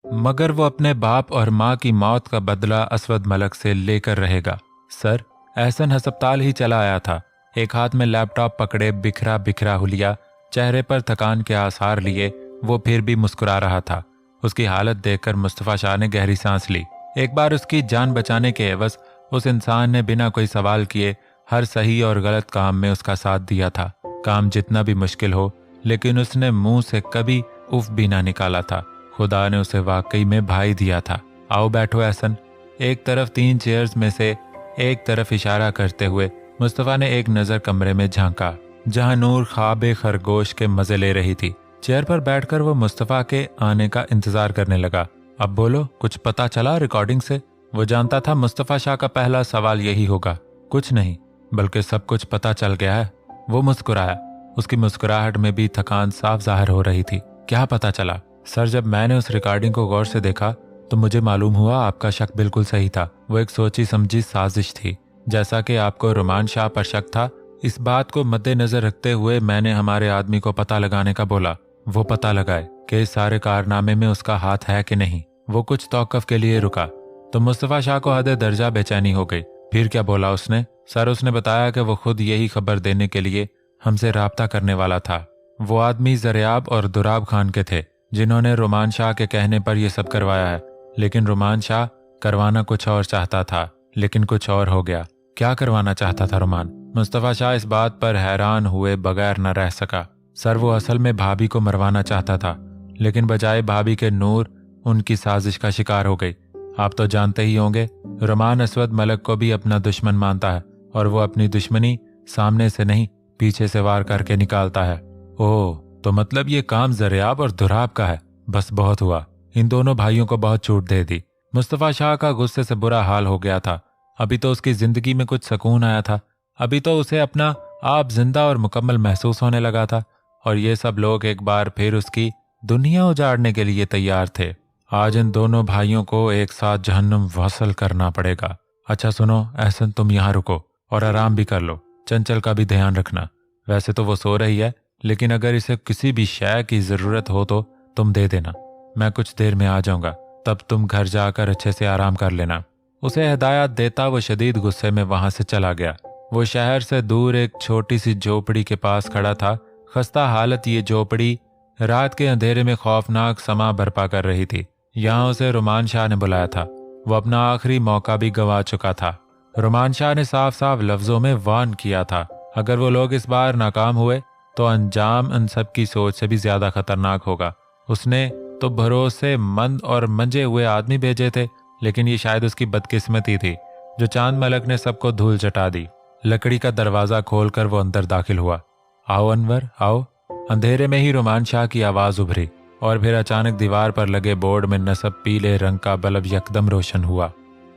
मगर वो अपने बाप और माँ की मौत का बदला असवद मलक से लेकर रहेगा। सर, एहसन अस्पताल ही चला आया था। एक हाथ में लैपटॉप पकड़े बिखरा बिखरा हुलिया, चेहरे पर थकान के आसार लिए वो फिर भी मुस्कुरा रहा था। उसकी हालत देखकर मुस्तफ़ा शाह ने गहरी सांस ली। एक बार उसकी जान बचाने के एवज उस इंसान ने बिना कोई सवाल किए हर सही और गलत काम में उसका साथ दिया था। काम जितना भी मुश्किल हो, लेकिन उसने मुंह से कभी उफ भी ना निकाला था। खुदा ने उसे वाकई में भाई दिया था। आओ बैठो एहसन। एक तरफ 3 चेयर्स में से एक तरफ इशारा करते हुए मुस्तफ़ा ने एक नज़र कमरे में झांका, जहां नूर ख्वाबे खरगोश के मजे ले रही थी। चेयर पर बैठकर वो मुस्तफ़ा के आने का इंतजार करने लगा। अब बोलो, कुछ पता चला रिकॉर्डिंग से? वो जानता था मुस्तफ़ा शाह का पहला सवाल यही होगा। कुछ नहीं, बल्कि सब कुछ पता चल गया है। वो मुस्कुराया। उसकी मुस्कुराहट में भी थकान साफ जाहिर हो रही थी। क्या पता चला? सर, जब मैंने उस रिकॉर्डिंग को गौर से देखा तो मुझे मालूम हुआ आपका शक बिल्कुल सही था। वो एक सोची समझी साजिश थी। जैसा कि आपको रुमान शाह पर शक था, इस बात को मद्देनजर रखते हुए मैंने हमारे आदमी को पता लगाने का बोला। वो पता लगाए कि इस सारे कारनामे में उसका हाथ है कि नहीं। वो कुछ तौक़ुफ़ के लिए रुका तो मुस्तफ़ा शाह को हद दर्जा बेचैनी हो गई। फिर क्या बोला उसने? सर, उसने बताया कि वो खुद यही खबर देने के लिए हमसे राब्ता करने वाला था। वो आदमी ज़रियाब और दुराब खान के थे, जिन्होंने रुमान शाह के कहने पर यह सब करवाया है। लेकिन रुमान शाह करवाना कुछ और चाहता था, लेकिन कुछ और हो गया। क्या करवाना चाहता था रुमान? मुस्तफ़ा शाह इस बात पर हैरान हुए बगैर न रह सका। सर, वो असल में भाभी को मरवाना चाहता था, लेकिन बजाय भाभी के नूर उनकी साजिश का शिकार हो गई। आप तो जानते ही होंगे, रुमान असवद मलक को भी अपना दुश्मन मानता है और वो अपनी दुश्मनी सामने से नहीं पीछे से वार करके निकालता है। ओह, तो मतलब ये काम ज़रियाब और दुराब का है। बस बहुत हुआ, इन दोनों भाइयों को बहुत छूट दे दी। मुस्तफ़ा शाह का गुस्से से बुरा हाल हो गया था। अभी तो उसकी जिंदगी में कुछ सुकून आया था। अभी तो उसे अपना आप जिंदा और मुकम्मल महसूस होने लगा था, और ये सब लोग एक बार फिर उसकी दुनिया उजाड़ने के लिए तैयार थे। आज इन दोनों भाइयों को एक साथ जहन्नुम वसल करना पड़ेगा। अच्छा सुनो एहसन, तुम यहाँ रुको और आराम भी कर लो। चंचल का भी ध्यान रखना। वैसे तो वो सो रही है, लेकिन अगर इसे किसी भी शय की जरूरत हो तो तुम दे देना। मैं कुछ देर में आ जाऊंगा, तब तुम घर जाकर अच्छे से आराम कर लेना। उसे हिदायत देता वो शदीद गुस्से में वहां से चला गया। वो शहर से दूर एक छोटी सी झोपड़ी के पास खड़ा था। खस्ता हालत ये झोपड़ी रात के अंधेरे में खौफनाक समा बरपा कर रही थी। यहाँ उसे रुमान शाह ने बुलाया था। वो अपना आखिरी मौका भी गंवा चुका था। रुमान शाह ने साफ साफ लफ्जों में वार्न किया था, अगर वो लोग इस बार नाकाम हुए तो अंजाम उन सब की सोच से भी ज्यादा खतरनाक होगा। उसने तो भरोसेमंद और मंजे हुए आदमी भेजे थे, लेकिन ये शायद उसकी बदकिस्मती थी जो चांद मलक ने सबको धूल चटा दी। लकड़ी का दरवाजा खोलकर वो अंदर दाखिल हुआ। आओ अनवर, आओ। अंधेरे में ही रुमान शाह की आवाज उभरी और फिर अचानक दीवार पर लगे बोर्ड में नस्ब पीले रंग का बल्ब यकदम रोशन हुआ।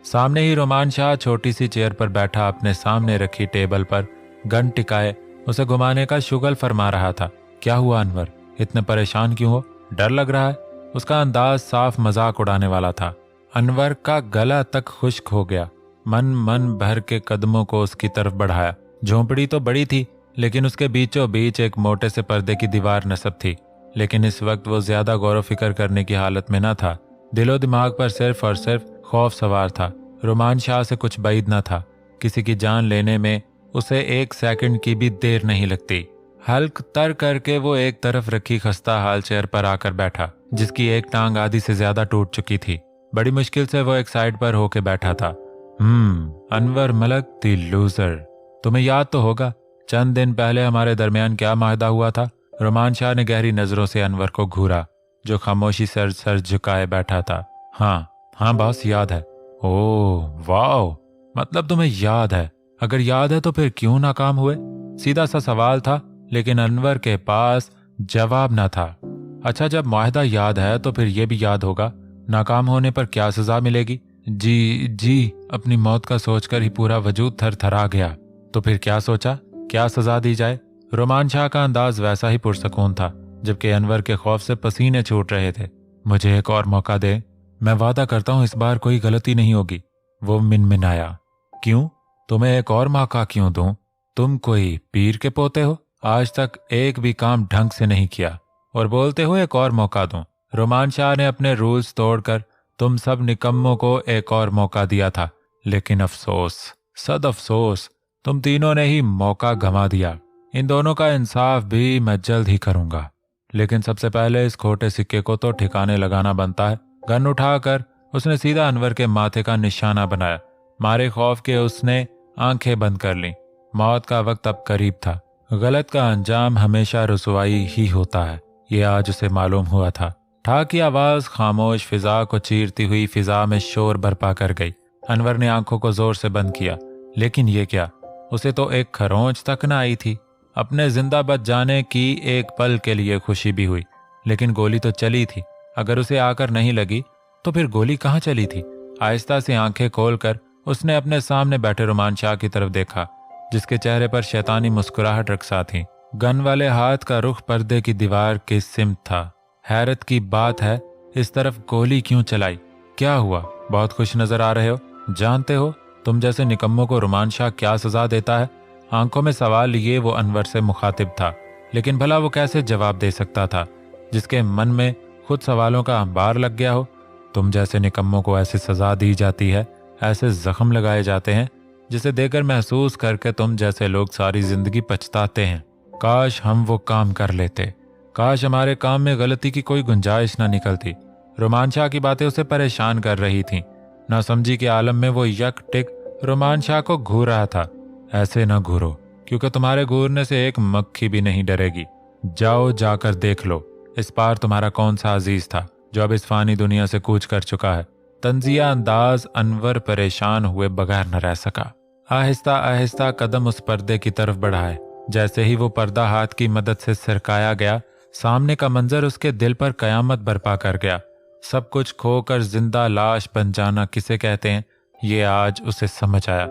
सामने ही रुमान शाह छोटी सी चेयर पर बैठा अपने सामने रखी टेबल पर गन टिकाए उसे घुमाने का शुगल फरमा रहा था। क्या हुआ अनवर, इतने परेशान क्यों हो? डर लग रहा है? उसका अंदाज साफ मजाक उड़ाने वाला था। अनवर का गला तक खुश्क हो गया। मन भर के कदमों को उसकी तरफ बढ़ाया। झोंपड़ी तो बड़ी थी, लेकिन उसके बीचों बीच एक मोटे से पर्दे की दीवार नस्ब थी। लेकिन इस वक्त वो ज्यादा गौर फिक्र करने की हालत में न था। दिलो दिमाग पर सिर्फ और सिर्फ खौफ सवार था। रुमान शाह से कुछ बैद न था। किसी की जान लेने में उसे 1 सेकंड की भी देर नहीं लगती। हल्क तर करके वो एक तरफ रखी खस्ता हाल चेयर पर आकर बैठा, जिसकी एक टांग आधी से ज्यादा टूट चुकी थी। बड़ी मुश्किल से वो एक साइड पर होके बैठा था। अनवर मलक द लूजर, तुम्हें याद तो होगा चंद दिन पहले हमारे दरमियान क्या माहदा हुआ था? रुमान शाह ने गहरी नजरों से अनवर को घूरा, जो खामोशी सर झुकाए बैठा था। हाँ बॉस, याद है। ओह वाओ, मतलब तुम्हें याद है। अगर याद है तो फिर क्यों नाकाम हुए? सीधा सा सवाल था, लेकिन अनवर के पास जवाब न था। अच्छा, जब माहदा याद है तो फिर यह भी याद होगा नाकाम होने पर क्या सजा मिलेगी? जी, अपनी मौत का सोचकर ही पूरा वजूद थरथरा गया। तो फिर क्या सोचा, क्या सजा दी जाए? रुमान शाह का अंदाज वैसा ही पुरसकून था, जबकि अनवर के खौफ से पसीने छूट रहे थे। मुझे एक और मौका दे, मैं वादा करता हूं इस बार कोई गलती नहीं होगी। वो मिनमिनाया। क्यों? तुम्हें एक और मौका क्यों दूं? तुम कोई पीर के पोते हो? आज तक एक भी काम ढंग से नहीं किया और बोलते हो एक और मौका दूं। रोमान शाह ने अपने रूल्स तोड़कर तुम सब निकम्मों को एक और मौका दिया था, लेकिन अफसोस, सद अफसोस, तुम तीनों ने ही मौका गंवा दिया। इन दोनों का इंसाफ भी मैं जल्द ही करूंगा, लेकिन सबसे पहले इस खोटे सिक्के को तो ठिकाने लगाना बनता है। गन उठाकर उसने सीधा अनवर के माथे का निशाना बनाया। मारे खौफ के उसने आंखें बंद कर लीं। मौत का वक्त अब करीब था। गलत का अंजाम हमेशा रुसवाई ही होता है, ये आज उसे मालूम हुआ था। ठा की आवाज खामोश फिजा को चीरती हुई फिजा में शोर बरपा कर गई। अनवर ने आंखों को जोर से बंद किया, लेकिन ये क्या, उसे तो एक खरोंच तक न आई थी। अपने जिंदा बच जाने की एक पल के लिए खुशी भी हुई, लेकिन गोली तो चली थी। अगर उसे आकर नहीं लगी तो फिर गोली कहाँ चली थी? आहिस्ता से आंखें खोलकर उसने अपने सामने बैठे रोमान शाह की तरफ देखा, जिसके चेहरे पर शैतानी मुस्कुराहट रक्सा थी। गन वाले हाथ का रुख पर्दे की दीवार के सिमत था। हैरत की बात है, इस तरफ गोली क्यों चलाई? क्या हुआ? बहुत खुश नजर आ रहे हो। जानते हो तुम जैसे निकम्मों को रोमान शाह क्या सजा देता है? आंखों में सवाल लिए वो अनवर से मुखातिब था, लेकिन भला वो कैसे जवाब दे सकता था जिसके मन में खुद सवालों का अंबार लग गया हो। तुम जैसे निकम्मों को ऐसी सजा दी जाती है, ऐसे जख्म लगाए जाते हैं जिसे देकर महसूस करके तुम जैसे लोग सारी जिंदगी पछताते हैं। काश हम वो काम कर लेते, काश हमारे काम में गलती की कोई गुंजाइश न निकलती। रोमान शाह की बातें उसे परेशान कर रही थीं। नासमझी के आलम में वो यक टिक रोमान शाह को घूर रहा था। ऐसे न घूरो, क्योंकि तुम्हारे घूरने से एक मक्खी भी नहीं डरेगी। जाओ, जाकर देख लो इस पार तुम्हारा कौन सा अजीज था जो अब इस फानी दुनिया से कूच कर चुका है। तंजिया अंदाज अनवर परेशान हुए बगैर न रह सका। आहिस्ता आहिस्ता कदम उस पर्दे की तरफ बढ़ाए। जैसे ही वो पर्दा हाथ की मदद से सरकाया गया, सामने का मंजर उसके दिल पर कयामत बरपा कर गया। सब कुछ खोकर जिंदा लाश बन जाना किसे कहते हैं, ये आज उसे समझ आया।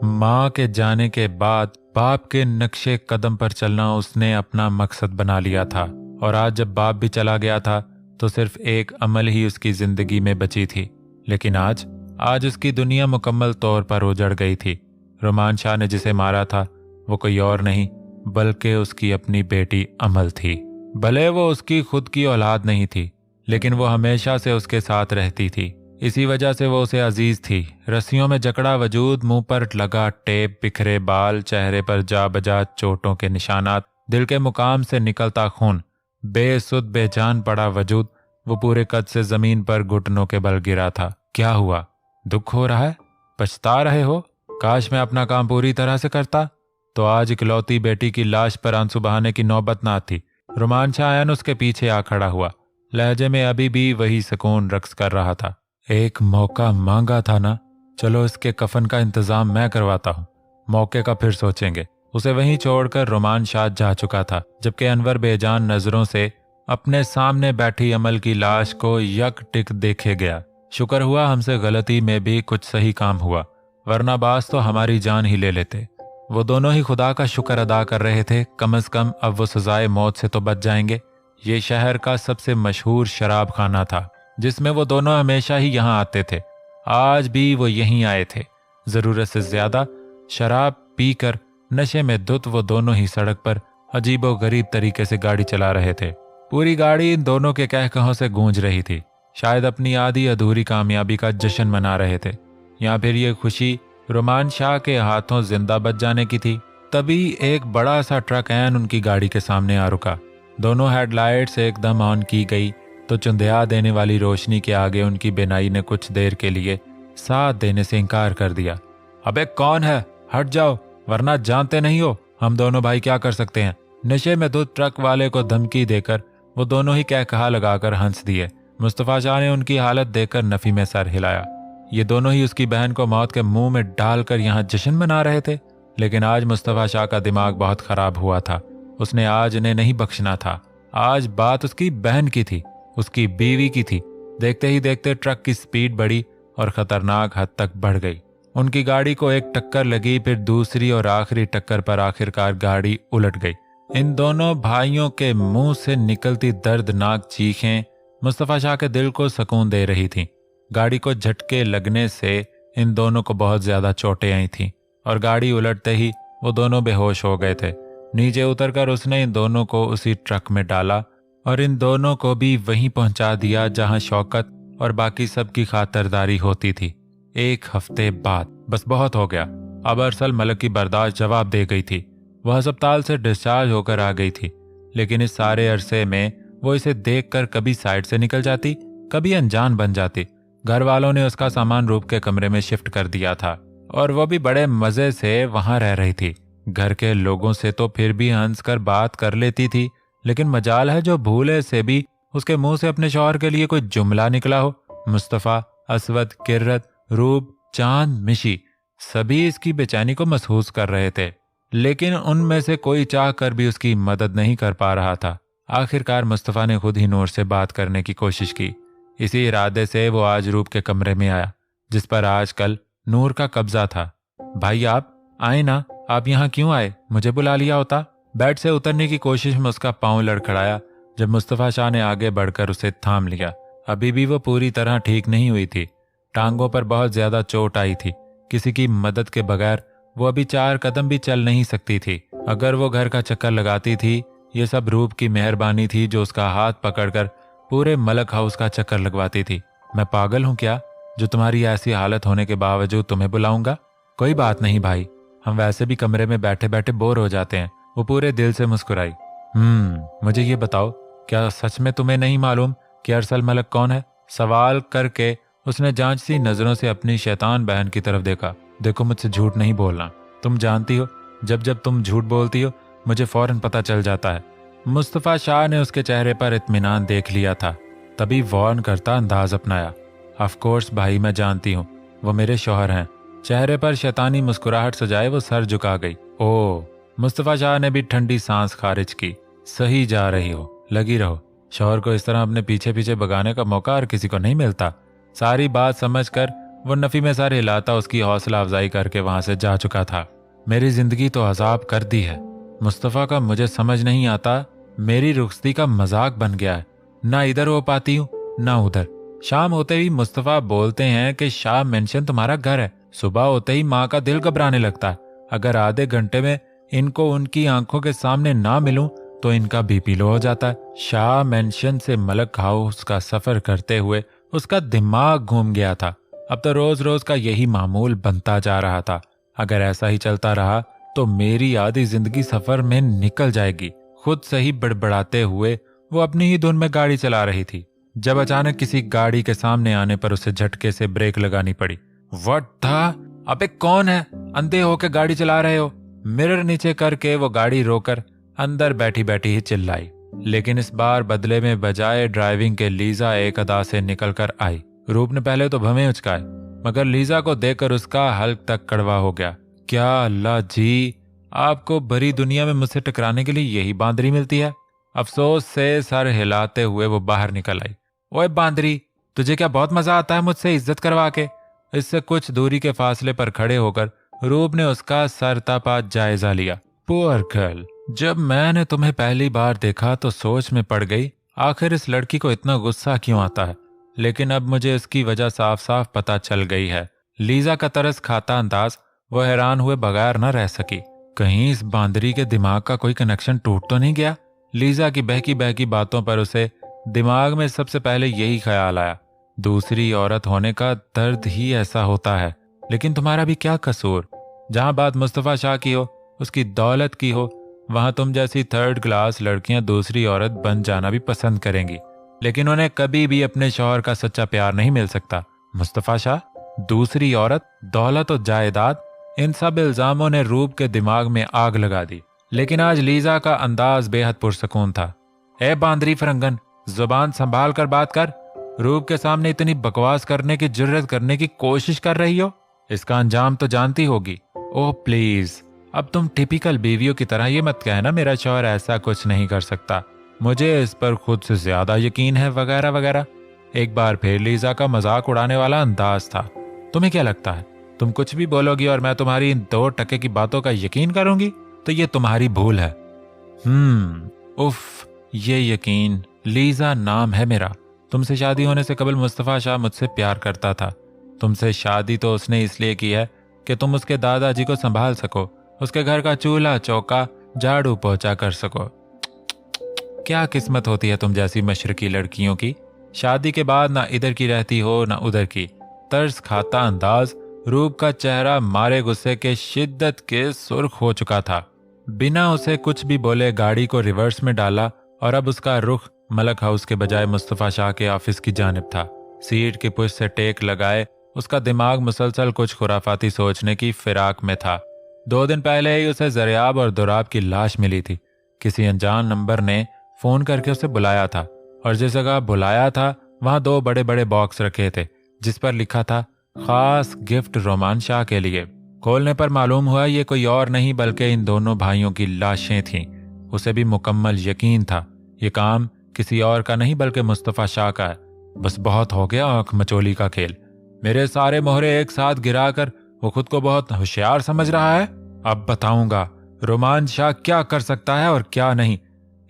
माँ के जाने के बाद बाप के नक्शे कदम पर चलना उसने अपना मकसद बना लिया था, और आज जब बाप भी चला गया था तो सिर्फ एक अमल ही उसकी जिंदगी में बची थी। लेकिन आज उसकी दुनिया मुकम्मल तौर पर उजड़ गई थी। रोमान शाह ने जिसे मारा था वो कोई और नहीं बल्कि उसकी अपनी बेटी अमल थी। भले वो उसकी खुद की औलाद नहीं थी, लेकिन वो हमेशा से उसके साथ रहती थी। इसी वजह से वो उसे अजीज थी। रस्सियों में जकड़ा वजूद, मुंह पर लगा टेप, बिखरे बाल, चेहरे पर जा बजा चोटों के निशानात, दिल के मुकाम से निकलता खून, बेसुध बेजान पड़ा वजूद, वो पूरे कद से जमीन पर घुटनों के बल गिरा था। क्या हुआ? दुख हो रहा है? पछता रहे हो? काश मैं अपना काम पूरी तरह से करता तो आज इकलौती बेटी की लाश पर आंसू बहाने की नौबत ना आती। रोमान शाह उसके पीछे आ खड़ा हुआ, लहजे में अभी भी वही सुकून रक्स कर रहा था। एक मौका मांगा था ना, चलो इसके कफन का इंतजाम मैं करवाता हूँ, मौके का फिर सोचेंगे। उसे वहीं छोड़कर रोमान शाह जा चुका था, जबकि अनवर बेजान नजरों से अपने सामने बैठी अमल की लाश को यक टिक देखे गया। शुक्र हुआ हमसे गलती में भी कुछ सही काम हुआ, वरना बास तो हमारी जान ही ले लेते। वो दोनों ही खुदा का शुक्र अदा कर रहे थे, कम से कम अब वो सजाए मौत से तो बच जाएंगे। ये शहर का सबसे मशहूर शराब खाना था, जिसमें वो दोनों हमेशा ही यहाँ आते थे। आज भी वो यहीं आए थे। जरूरत से ज्यादा शराब पीकर नशे में धुत वो दोनों ही सड़क पर अजीबो गरीब तरीके से गाड़ी चला रहे थे। पूरी गाड़ी इन दोनों के कहकहों से गूंज रही थी, शायद अपनी आधी अधूरी कामयाबी का जश्न मना रहे थे, या फिर ये खुशी रोमान शाह के हाथों जिंदा बच जाने की थी। तभी एक बड़ा सा ट्रक ऐन उनकी गाड़ी के सामने आ रुका। दोनों हेडलाइट्स एकदम ऑन की गई तो चुंधिया देने वाली रोशनी के आगे उनकी बेनाई ने कुछ देर के लिए साथ देने से इनकार कर दिया। अबे कौन है? हट जाओ, वरना जानते नहीं हो हम दोनों भाई क्या कर सकते हैं। नशे में धुत ट्रक वाले को धमकी देकर वो दोनों ही कहकहा लगाकर हंस दिए। मुस्तफा शाह ने उनकी हालत देखकर नफी में सर हिलाया। ये दोनों ही उसकी बहन को मौत के मुंह में डालकर यहाँ जश्न मना रहे थे, लेकिन आज मुस्तफा शाह का दिमाग बहुत खराब हुआ था। उसने आज इन्हें नहीं बख्शना था। आज बात उसकी बहन की थी, उसकी बीवी की थी। देखते ही देखते ट्रक की स्पीड बढ़ी और खतरनाक हद तक बढ़ गई। उनकी गाड़ी को एक टक्कर लगी, फिर दूसरी और आखिरी टक्कर पर आखिरकार गाड़ी उलट गई। इन दोनों भाइयों के मुंह से निकलती दर्दनाक चीखें मुस्तफा शाह के दिल को सुकून दे रही थीं। गाड़ी को झटके लगने से इन दोनों को बहुत ज्यादा चोटें आई थीं और गाड़ी उलटते ही वो दोनों बेहोश हो गए थे। नीचे उतरकर उसने इन दोनों को उसी ट्रक में डाला और इन दोनों को भी वहीं पहुंचा दिया जहां शौकत और बाकी सबकी खातरदारी होती थी। 1 हफ्ते बाद बस बहुत हो गया। अब अरसल मलक की बर्दाश्त जवाब दे गई थी। वह अस्पताल से डिस्चार्ज होकर आ गई थी, लेकिन इस सारे अरसे में वो इसे देखकर कभी साइड से निकल जाती, कभी अनजान बन जाती। घर वालों ने उसका सामान रूप के कमरे में शिफ्ट कर दिया था और वो भी बड़े मजे से वहां रह रही थी। घर के लोगों से तो फिर भी हंस कर बात कर लेती थी, लेकिन मजाल है जो भूले से भी उसके मुंह से अपने शौहर के लिए कोई जुमला निकला हो। मुस्तफा, असवद, किर्रत, रूप, चांद, मिशी सभी इसकी बेचैनी को महसूस कर रहे थे, लेकिन उनमें से कोई चाह कर भी उसकी मदद नहीं कर पा रहा था। आखिरकार मुस्तफा ने खुद ही नूर से बात करने की कोशिश की। इसी इरादे से वो आज रूप के कमरे में आया, जिस पर आजकल नूर का कब्जा था। भाई आप आए ना, आप यहाँ क्यों आए? मुझे बुला लिया होता। बेड से उतरने की कोशिश में उसका पांव लड़खड़ाया जब मुस्तफा शाह ने आगे बढ़कर उसे थाम लिया। अभी भी वो पूरी तरह ठीक नहीं हुई थी। टांगों पर बहुत ज्यादा चोट आई थी। किसी की मदद के बगैर वो अभी 4 कदम भी चल नहीं सकती थी। अगर वो घर का चक्कर लगाती थी, ये सब रूप की मेहरबानी थी जो उसका हाथ पकड़कर पूरे मलक हाउस का चक्कर लगवाती थी। मैं पागल हूं क्या जो तुम्हारी ऐसी हालत होने के बावजूद तुम्हें बुलाऊंगा? कोई बात नहीं भाई, हम वैसे भी कमरे में बैठे बैठे बोर हो जाते हैं। वो पूरे दिल से मुस्कुराई। मुझे ये बताओ, क्या सच में तुम्हें नहीं मालूम कि अरसल मलक कौन है? सवाल करके उसने जांचती नजरों से अपनी शैतान बहन की तरफ देखा। देखो, मुझसे झूठ नहीं बोलना। तुम जानती हो, जब जब तुम झूठ बोलती हो मुझे फौरन पता चल जाता है। मुस्तफा शाह ने उसके चेहरे पर इत्मीनान देख लिया था, तभी वार्न करता अंदाज अपनाया। ऑफ कोर्स भाई, मैं जानती हूँ, वो मेरे शौहर हैं। चेहरे पर शैतानी मुस्कुराहट सजाए वो सर झुका गई। ओह, मुस्तफा शाह ने भी ठंडी सांस खारिज की। सही जा रही हो, लगी रहो। शौहर को इस तरह अपने पीछे पीछे भगाने का मौका हर किसी को नहीं मिलता। सारी बात समझकर वो नफी में सर हिलाता उसकी हौसला अफजाई करके वहां से जा चुका था। मेरी जिंदगी तो अजाब कर दी है। मुस्तफा का मुझे समझ नहीं आता, मेरी रुखसती का मजाक बन गया है। ना इधर हो पाती हूँ ना उधर। शाम होते ही मुस्तफा बोलते हैं कि शाह मेंशन तुम्हारा घर है। सुबह होते ही माँ का दिल घबराने लगता है। अगर आधे घंटे में इनको उनकी आंखों के सामने ना मिलूं तो इनका बीपी लो हो जाता है। शाह मेंशन से मलक हाउस का सफर करते हुए उसका दिमाग घूम गया था। अब तो रोज रोज का यही मामूल बनता जा रहा था। अगर ऐसा ही चलता रहा तो मेरी आधी जिंदगी सफर में निकल जाएगी। खुद से ही बड़बड़ाते हुए वो अपनी ही धुन में गाड़ी चला रही थी, जब अचानक किसी गाड़ी के सामने आने पर उसे झटके से ब्रेक लगानी पड़ी। व्हाट था? अबे कौन है? अंधे होकर गाड़ी चला रहे हो? मिरर नीचे करके वो गाड़ी रोकर अंदर बैठी बैठी ही चिल्लाई, लेकिन इस बार बदले में बजाय ड्राइविंग के लीजा एक अदा से निकल कर आई। रूप ने पहले तो भवें उचकाए, मगर लीजा को देखकर उसका हल्क तक कड़वा हो गया। क्या अल्लाह जी, आपको भरी दुनिया में मुझसे टकराने के लिए यही बांदरी मिलती है? अफसोस से सर हिलाते हुए वो बाहर निकल आई। ओए बांदरी, तुझे क्या बहुत मजा आता है मुझसे इज्जत करवा के? इससे कुछ दूरी के फासले पर खड़े होकर रूप ने उसका सरतापा जायजा लिया। पुअर गर्ल, जब मैंने तुम्हें पहली बार देखा तो सोच में पड़ गई आखिर इस लड़की को इतना गुस्सा क्यों आता है, लेकिन अब मुझे इसकी वजह साफ साफ पता चल गई है। लीजा का तरस खाता अंदाज वो हैरान हुए बगैर न रह सकी। कहीं इस बांदरी के दिमाग का कोई कनेक्शन टूट तो नहीं गया? लीजा की बहकी बहकी बातों पर उसे दिमाग में सबसे पहले यही ख्याल आया, दूसरी औरत होने का दर्द ही ऐसा होता है। लेकिन तुम्हारा भी क्या कसूर? जहां बात मुस्तफा शाह की हो, उसकी दौलत की हो, वहां तुम जैसी 3rd क्लास लड़कियां दूसरी औरत बन जाना भी पसंद करेंगी, लेकिन उन्हें कभी भी अपने शौहर का सच्चा प्यार नहीं मिल सकता। मुस्तफा शाह, दूसरी औरत, दौलत और जायदाद, इन सब इल्जामों ने रूप के दिमाग में आग लगा दी। लेकिन आज लीजा का अंदाज बेहद पुरसकून था। ए बांदरी फरंगन, जुबान संभाल कर बात कर। रूप के सामने इतनी बकवास करने की जुर्रत करने की कोशिश कर रही हो, इसका अंजाम तो जानती होगी। ओह प्लीज, अब तुम टिपिकल बीवियों की तरह ये मत कहना मेरा शौहर ऐसा कुछ नहीं कर सकता, मुझे इस पर खुद से ज्यादा यकीन है, वगैरह वगैरह। एक बार फिर लीजा का मजाक उड़ाने वाला अंदाज था। तुम्हें क्या लगता है तुम कुछ भी बोलोगी और मैं तुम्हारी इन 2 टके की बातों का यकीन करूंगी? तो ये तुम्हारी भूल है। उफ, ये यकीन। लीजा नाम है मेरा। तुमसे शादी होने से कबल मुस्तफा शाह मुझसे प्यार करता था। तुमसे शादी तो उसने इसलिए की है कि तुम उसके दादाजी को संभाल सको, उसके घर का चूल्हा चौका झाड़ू पोछा कर सको। क्या किस्मत होती है तुम जैसी मशरकी लड़कियों की। शादी के बाद ना इधर की रहती हो ना उधर की। तर्स खाता अंदाज, रूप का चेहरा मारे गुस्से के शिद्दत के सुर्ख हो चुका था। बिना उसे कुछ भी बोले गाड़ी को रिवर्स में डाला और अब उसका रुख मलक हाउस के बजाय मुस्तफ़ा शाह के ऑफिस की जानिब था। सीट की पुश से टेक लगाए उसका दिमाग मुसलसल कुछ खुराफाती सोचने की फिराक में था। 2 दिन पहले ही उसे जरियाब और दुराब की लाश मिली थी। किसी अनजान नंबर ने फोन करके उसे बुलाया था और जिस जगह बुलाया था वहां 2 बड़े बड़े बॉक्स रखे थे जिस पर लिखा था खास गिफ्ट रोमान शाह के लिए। खोलने पर मालूम हुआ ये कोई और नहीं बल्कि इन दोनों भाइयों की लाशें थीं। उसे भी मुकम्मल यकीन था ये काम किसी और का नहीं बल्कि मुस्तफ़ा शाह का है। बस बहुत हो गया आंख मचोली का खेल। मेरे सारे मोहरे एक साथ गिराकर वो खुद को बहुत होशियार समझ रहा है। अब बताऊंगा रोमान शाह क्या कर सकता है और क्या नहीं।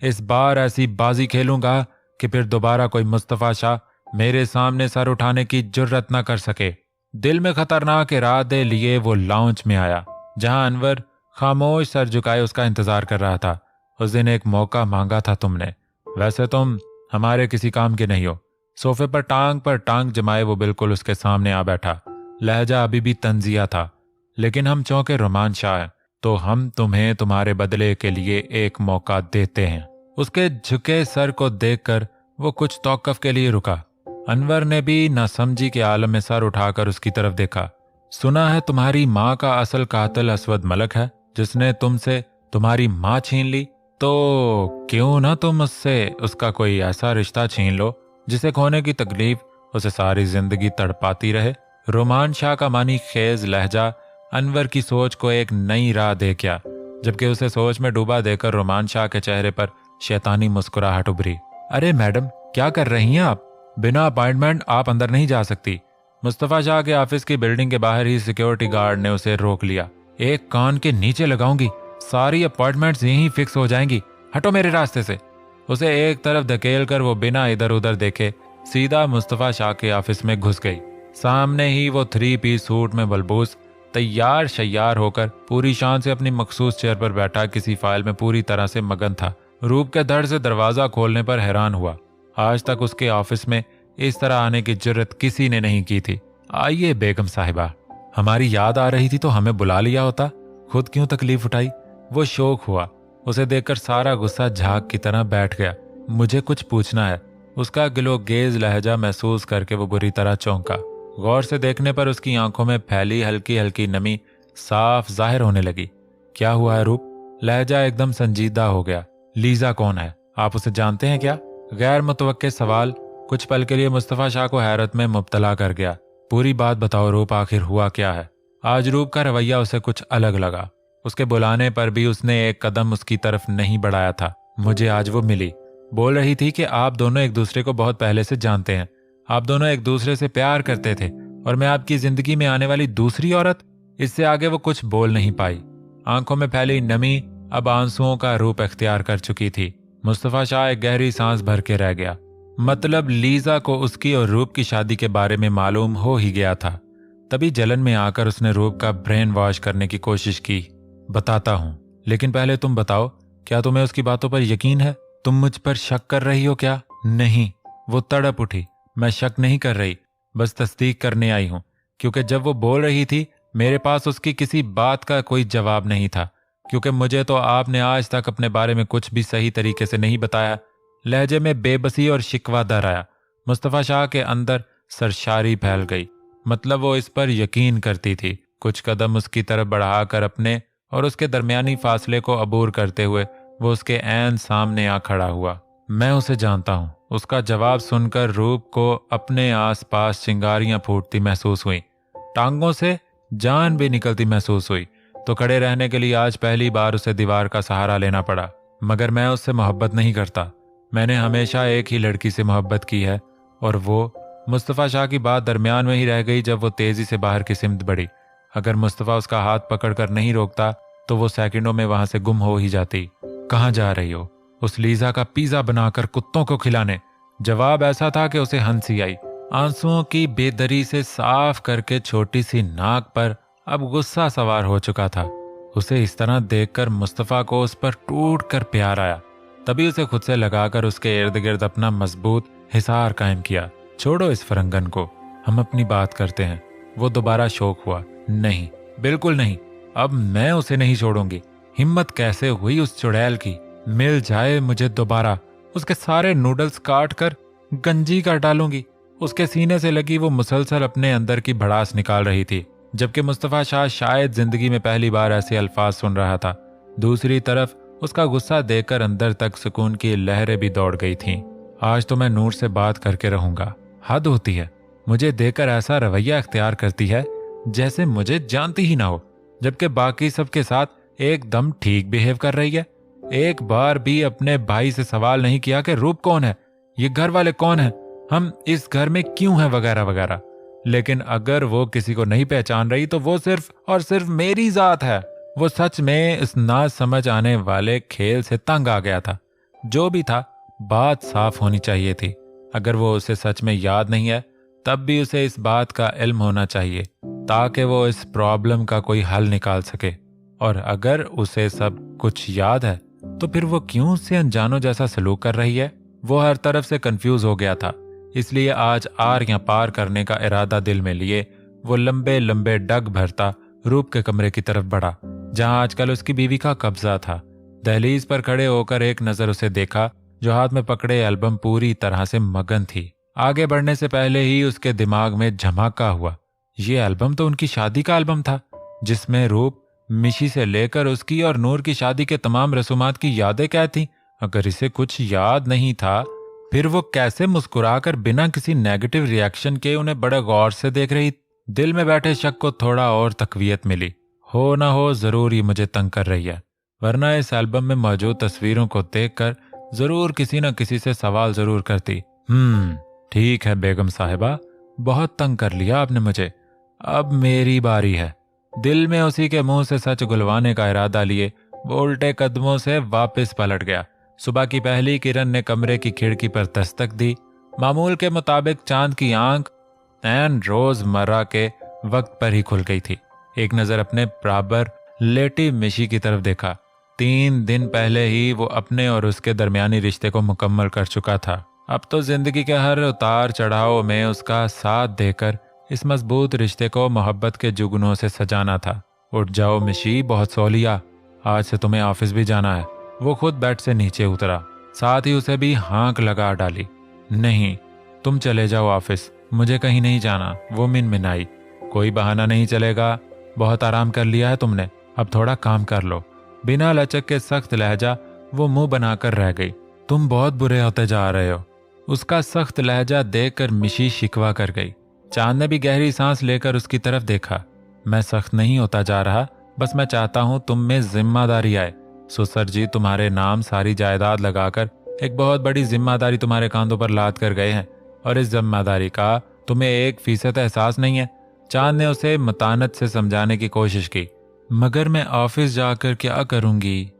इस बार ऐसी बाजी खेलूंगा कि फिर दोबारा कोई मुस्तफ़ा शाह मेरे सामने सर उठाने की जुर्रत न कर सके। दिल में खतरनाक इरादे लिए वो लाउंज में आया जहां अनवर खामोश सर झुकाए उसका इंतजार कर रहा था। उस दिन एक मौका मांगा था तुमने, वैसे तुम हमारे किसी काम के नहीं हो। सोफे पर टांग जमाए वो बिल्कुल उसके सामने आ बैठा। लहजा अभी भी तंजिया था। लेकिन हम चौंके रोमान शाह हैं तो हम तुम्हें तुम्हारे बदले के लिए एक मौका देते हैं। उसके झुके सर को देखकर वो कुछ तौक़ुफ़ के लिए रुका। अनवर ने भी नासमझी के आलम में सर उठाकर उसकी तरफ देखा। सुना है तुम्हारी माँ का असल कातिल असवद मलक है जिसने तुमसे तुम्हारी माँ छीन ली। तो क्यों ना तुम उससे उसका कोई ऐसा रिश्ता छीन लो जिसे खोने की तकलीफ उसे सारी जिंदगी तड़पाती रहे। रोमान शाह का मानी खेज लहजा अनवर की सोच को एक नई राह दे गया, जबकि उसे सोच में डूबा देकर रोमान शाह के चेहरे पर शैतानी मुस्कुराहट उभरी। अरे मैडम, क्या कर रही हैं आप? बिना अपॉइंटमेंट आप अंदर नहीं जा सकती। मुस्तफ़ा शाह के ऑफिस की बिल्डिंग के बाहर ही सिक्योरिटी गार्ड ने उसे रोक लिया। एक कान के नीचे लगाऊंगी, सारी अपॉइंटमेंट्स यहीं फिक्स हो जाएंगी, हटो मेरे रास्ते से। उसे एक तरफ धकेल कर वो बिना इधर उधर देखे सीधा मुस्तफ़ा शाह के ऑफिस में घुस गई। सामने ही वो 3 पीस सूट में बलबूस तैयार शैयार होकर पूरी शान से अपनी मखसूस चेयर पर बैठा किसी फाइल में पूरी तरह से मगन था। रूप के धड़ से दरवाजा खोलने पर हैरान हुआ। आज तक उसके ऑफिस में इस तरह आने की जुर्रत किसी ने नहीं की थी। आइए बेगम साहिबा, हमारी याद आ रही थी तो हमें बुला लिया होता, खुद क्यों तकलीफ उठाई? वो शौक हुआ। उसे देखकर सारा गुस्सा झाग की तरह बैठ गया। मुझे कुछ पूछना है। उसका गिलोगेज लहजा महसूस करके वो बुरी तरह चौंका। गौर से देखने पर उसकी आंखों में फैली हल्की हल्की नमी साफ जाहिर होने लगी। क्या हुआ है रूप? लहजा एकदम संजीदा हो गया। लीजा कौन है? आप उसे जानते हैं क्या? गैर मुतवक्के सवाल कुछ पल के लिए मुस्तफ़ा शाह को हैरत में मुब्तला कर गया। पूरी बात बताओ रूप, आखिर हुआ क्या है? आज रूप का रवैया उसे कुछ अलग लगा। उसके बुलाने पर भी उसने एक कदम उसकी तरफ नहीं बढ़ाया था। मुझे आज वो मिली, बोल रही थी कि आप दोनों एक दूसरे को बहुत पहले से जानते हैं, आप दोनों एक दूसरे से प्यार करते थे और मैं आपकी जिंदगी में आने वाली दूसरी औरत। इससे आगे वो कुछ बोल नहीं पाई। आंखों में फैली नमी अब आंसुओं का रूप अख्तियार कर चुकी थी। मुस्तफ़ा शाह एक गहरी सांस भर के रह गया। मतलब लीजा को उसकी और रूप की शादी के बारे में मालूम हो ही गया था। तभी जलन में आकर उसने रूप का ब्रेन वॉश करने की कोशिश की। बताता हूं, लेकिन पहले तुम बताओ, क्या तुम्हें उसकी बातों पर यकीन है? तुम मुझ पर शक कर रही हो क्या? नहीं, वो तड़प उठी। मैं शक नहीं कर रही, बस तस्दीक करने आई हूं, क्योंकि जब वो बोल रही थी मेरे पास उसकी किसी बात का कोई जवाब नहीं था, क्योंकि मुझे तो आपने आज तक अपने बारे में कुछ भी सही तरीके से नहीं बताया। लहजे में बेबसी और शिकवा दर आया। मुस्तफ़ा शाह के अंदर सरशारी फैल गई। मतलब वो इस पर यकीन करती थी। कुछ कदम उसकी तरफ बढ़ाकर अपने और उसके दरमियानी फासले को अबूर करते हुए वो उसके ऐन सामने आ खड़ा हुआ। मैं उसे जानता हूँ। उसका जवाब सुनकर रूप को अपने आसपास चिंगारियां फूटती महसूस हुई, टांगों से जान भी निकलती महसूस हुई। तो खड़े रहने के लिए आज पहली बार उसे दीवार का सहारा लेना पड़ा। मगर मैं उससे मोहब्बत नहीं करता। मैंने हमेशा एक ही लड़की से मोहब्बत की है और वो। मुस्तफ़ा शाह की बात दरमियान में ही रह गई जब वो तेजी से बाहर की सिमत बढ़ी। अगर मुस्तफ़ा उसका हाथ पकड़कर नहीं रोकता तो वो सेकंडों में वहां से गुम हो ही जाती। कहाँ जा रही हो? उस लीजा का पिज्जा बनाकर कुत्तों को खिलाने। जवाब ऐसा था कि उसे हंसी आई। आंसुओं की बेदरी से साफ करके छोटी सी नाक पर अब गुस्सा सवार हो चुका था। उसे इस तरह देखकर मुस्तफ़ा को उस पर टूट कर प्यार आया। तभी उसे खुद से लगाकर उसके इर्द गिर्द अपना मजबूत हिसार कायम किया। छोड़ो इस फरंगन को, हम अपनी बात करते हैं। वो दोबारा शौक हुआ। नहीं, बिल्कुल नहीं, अब मैं उसे नहीं छोड़ूंगी। हिम्मत कैसे हुई उस चुड़ैल की, मिल जाए मुझे दोबारा, उसके सारे नूडल्स काट कर गंजी कर डालूंगी। उसके सीने से लगी वो मुसलसल अपने अंदर की भड़ास निकाल रही थी, जबकि मुस्तफा शाह शायद जिंदगी में पहली बार ऐसे अल्फाज सुन रहा था। दूसरी तरफ उसका गुस्सा देखकर अंदर तक सुकून की लहरें भी दौड़ गई थीं। आज तो मैं नूर से बात करके रहूंगा। हद होती है, मुझे देखकर ऐसा रवैया अख्तियार करती है जैसे मुझे जानती ही ना हो, जबकि बाकी सबके साथ एकदम ठीक बिहेव कर रही है। एक बार भी अपने भाई से सवाल नहीं किया कि रूप कौन है, ये घर वाले कौन है, हम इस घर में क्यों हैं, वगैरह वगैरह। लेकिन अगर वो किसी को नहीं पहचान रही तो वो सिर्फ और सिर्फ मेरी जात है। वो सच में इस ना समझ आने वाले खेल से तंग आ गया था। जो भी था, बात साफ होनी चाहिए थी। अगर वो उसे सच में याद नहीं है, तब भी उसे इस बात का इल्म होना चाहिए ताकि वो इस प्रॉब्लम का कोई हल निकाल सके। और अगर उसे सब कुछ याद है तो फिर वो क्यों उससे अनजानों जैसा सलूक कर रही है। वो हर तरफ से कंफ्यूज हो गया था, इसलिए आज आर या पार करने का इरादा दिल में लिए वो लंबे लंबे डग भरता रूप के कमरे की तरफ बढ़ा, जहां आजकल उसकी बीवी का कब्जा था। दहलीज पर खड़े होकर एक नजर उसे देखा, जो हाथ में पकड़े एल्बम पूरी तरह से मगन थी। आगे बढ़ने से पहले ही उसके दिमाग में झमाका हुआ। ये एल्बम तो उनकी शादी का एल्बम था, जिसमें रूप, मिशी से लेकर उसकी और नूर की शादी के तमाम रसूमात की यादें कैद थीं। अगर इसे कुछ याद नहीं था, फिर वो कैसे मुस्कुराकर बिना किसी नेगेटिव रिएक्शन के उन्हें बड़े गौर से देख रही। दिल में बैठे शक को थोड़ा और तकवीयत मिली। हो ना हो जरूर ये मुझे तंग कर रही है, वरना इस एल्बम में मौजूद तस्वीरों को देखकर जरूर किसी न किसी से सवाल जरूर करती। ठीक है बेगम साहिबा, बहुत तंग कर लिया आपने मुझे, अब मेरी बारी है। दिल में उसी के मुंह से सच गुलवाने का इरादा लिए वो उल्टे कदमों से वापस पलट गया। सुबह की पहली किरण ने कमरे की खिड़की पर दस्तक दी। मामूल के मुताबिक चांद की आंख ऐन रोजमर्रा के वक्त पर ही खुल गई थी। एक नजर अपने बराबर लेटी मिशी की तरफ देखा। 3 दिन पहले ही वो अपने और उसके दरमियानी रिश्ते को मुकम्मल कर चुका था। अब तो जिंदगी के हर उतार चढ़ाव में उसका साथ देकर इस मजबूत रिश्ते को मोहब्बत के जुगनों से सजाना था। उठ जाओ मिशी, बहुत सो लिया, आज से तुम्हें ऑफिस भी जाना है। वो खुद बेड से नीचे उतरा, साथ ही उसे भी हाँक लगा डाली। नहीं, तुम चले जाओ ऑफिस, मुझे कहीं नहीं जाना। वो मिनमिनाई। कोई बहाना नहीं चलेगा, बहुत आराम कर लिया है तुमने, अब थोड़ा काम कर लो। बिना लचक के सख्त लहजा वो मुंह बनाकर रह गई। तुम बहुत बुरे होते जा रहे हो। उसका सख्त लहजा देखकर मिशी शिकवा कर गई। चांद ने भी गहरी सांस लेकर उसकी तरफ देखा। मैं सख्त नहीं होता जा रहा, बस मैं चाहता हूं तुम में जिम्मेदारी आए। सुसर जी तुम्हारे नाम सारी जायदाद लगाकर एक बहुत बड़ी जिम्मेदारी तुम्हारे कांधों पर लाद कर गए हैं, और इस जिम्मेदारी का तुम्हें 1% एहसास नहीं है। चांद ने उसे मतानत से समझाने की कोशिश की। मगर मैं ऑफिस जाकर क्या करूंगी?